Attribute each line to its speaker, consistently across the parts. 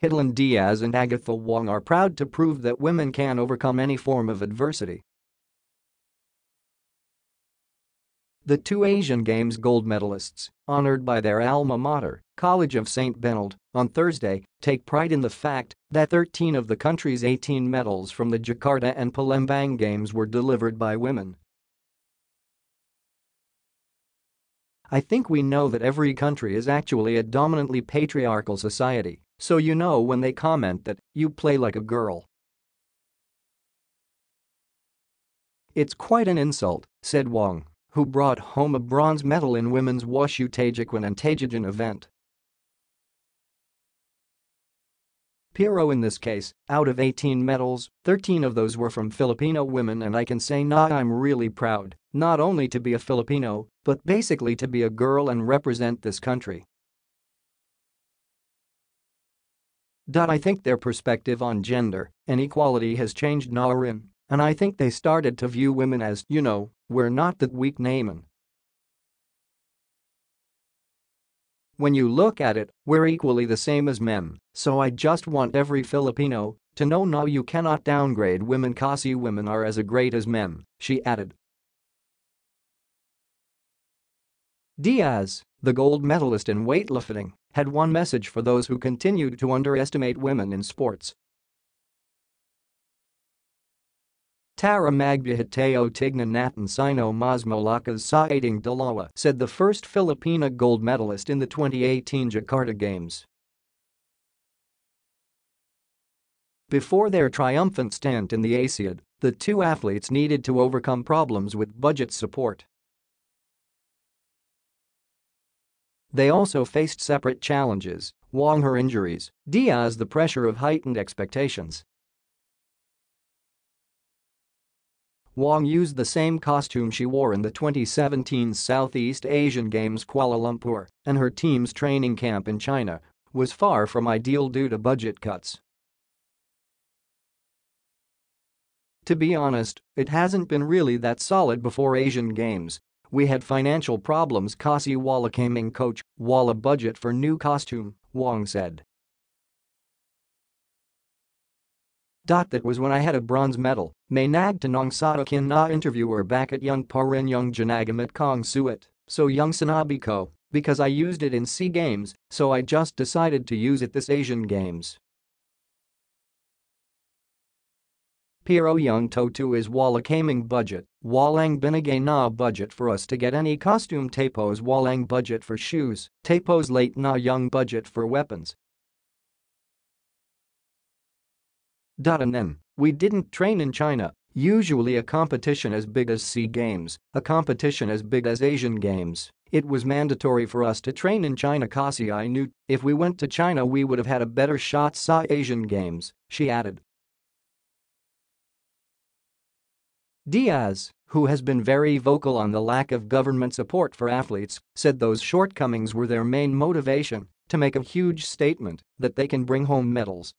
Speaker 1: Hidilyn Diaz and Agatha Wong are proud to prove that women can overcome any form of adversity. The two Asian Games gold medalists, honored by their alma mater, College of Saint Benilde, on Thursday, take pride in the fact that 13 of the country's 18 medals from the Jakarta and Palembang Games were delivered by women. "I think we know that every country is actually a dominantly patriarchal society, so you know when they comment that you play like a girl. It's quite an insult," said Wong, who brought home a bronze medal in women's Wushu taijiquan and taijijan event. Pero in this case, out of 18 medals, 13 of those were from Filipino women, and I can say now I'm really proud, not only to be a Filipino, but basically to be a girl and represent this country. I think their perspective on gender and equality has changed now, and I think they started to view women as, we're not that weak namen. When you look at it, we're equally the same as men, so I just want every Filipino to know now you cannot downgrade women kasi women are as great as men," she added. Diaz, the gold medalist in weightlifting, had one message for those who continued to underestimate women in sports. "Tara Magbuhat tingnan natin sino malakas sa ating dalawa," said the first Filipina gold medalist in the 2018 Jakarta Games. Before their triumphant stint in the Asiad, the two athletes needed to overcome problems with budget support. They also faced separate challenges: Wong her injuries, Diaz the pressure of heightened expectations. Wong used the same costume she wore in the 2017 Southeast Asian Games Kuala Lumpur, and her team's training camp in China was far from ideal due to budget cuts. "To be honest, it hasn't been really that solid before Asian Games. We had financial problems kasi wala kaming coach, wala budget for new costume," Wong said. "That was when I had a bronze medal, may nagtanong sa akin na interviewer back at young pa rin yung ginagamit kong suit, so yung sinabi ko, because I used it in SEA Games, so I just decided to use it this Asian Games." Pero yung to is wala kaming budget, walang binigay na budget for us to get any costume, tapos walang budget for shoes, tapos late na yung budget for weapons. And then, we didn't train in China, usually a competition as big as SEA Games, a competition as big as Asian Games. It was mandatory for us to train in China kasi I knew if we went to China we would have had a better shot sa Asian Games," she added. Diaz, who has been very vocal on the lack of government support for athletes, said those shortcomings were their main motivation to make a huge statement that they can bring home medals.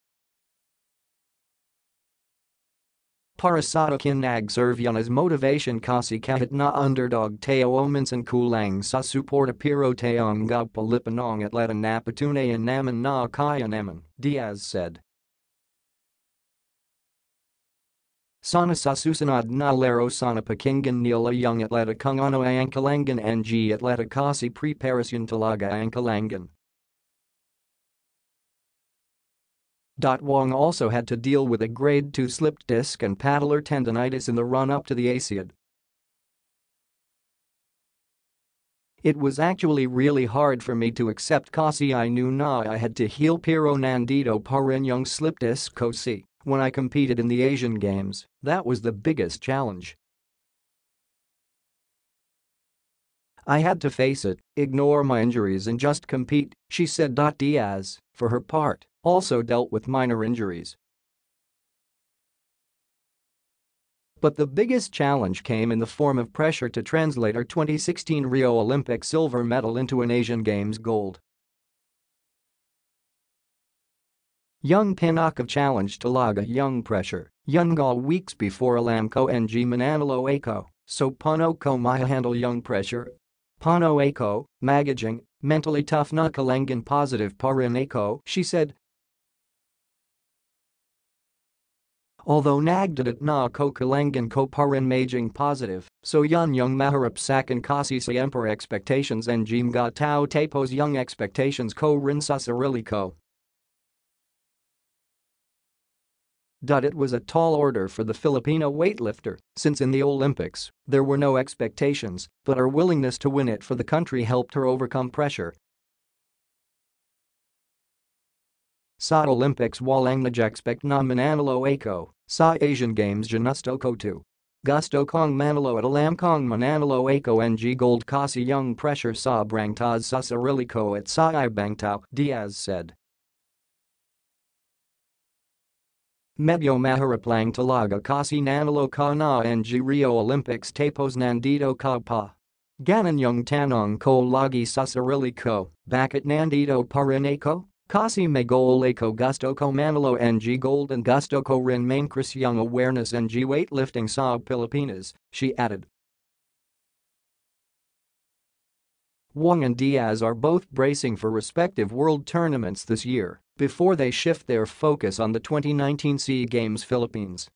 Speaker 1: "Para sa akin nag-serve yun as motivation kasi kahit na underdog tayo minsan kulang sa suporta pero tayong gagpilipanong atleta napatunayan naman na kaya naman," Diaz said. "Sana sa susunod na laro sana pakinggan nila yung atleta kung ano ang kalangan ng atleta kasi preparasyon talaga ang kalangan." Wong also had to deal with a grade 2 slipped disc and patellar tendonitis in the run-up to the Asiad. "It was actually really hard for me to accept kasi I knew na I had to heal pero nandito pa rin yung slip disc ko si when I competed in the Asian Games, that was the biggest challenge. I had to face it, ignore my injuries and just compete," she said. Diaz, for her part, also dealt with minor injuries. But the biggest challenge came in the form of pressure to translate her 2016 Rio Olympic silver medal into an Asian Games gold. Yung pinaka challenge talaga yung pressure, yung weeks before alam ko ng mananalo ako, so paano ko mahahandle yung pressure? Paano ako magiging mentally tough na kalangan positive pa rin ako, she said. Although nagdadat na ko kalangan ko parin maging positive, so yan yung maharap sakin kasi siempre expectations and nga tao tapos yung expectations ko rin sa sarili ko. It was a tall order for the Filipino weightlifter, since in the Olympics, there were no expectations, but her willingness to win it for the country helped her overcome pressure. Sa Olympics walang nag-expect na mananalo ako, sa Asian Games ginusto ko to. Gusto kong manalo at alam kong mananalo ako ng gold kasi yung pressure sobrang taas sa sarili ko at sa ibang tao, Diaz said. Medyo maharap lang talaga kasi nanalo ka na ng Rio Olympics tapos nandito ka pa. Ganon yung tanong ko lagi sa sarili ko, bakit nandito pa rin ako? Kasi may goal ako gusto ko manalo ng gold and gusto ko rin maincrease yung awareness ng weightlifting sa Pilipinas, she added. Wong and Diaz are both bracing for respective world tournaments this year before they shift their focus on the 2019 SEA Games Philippines.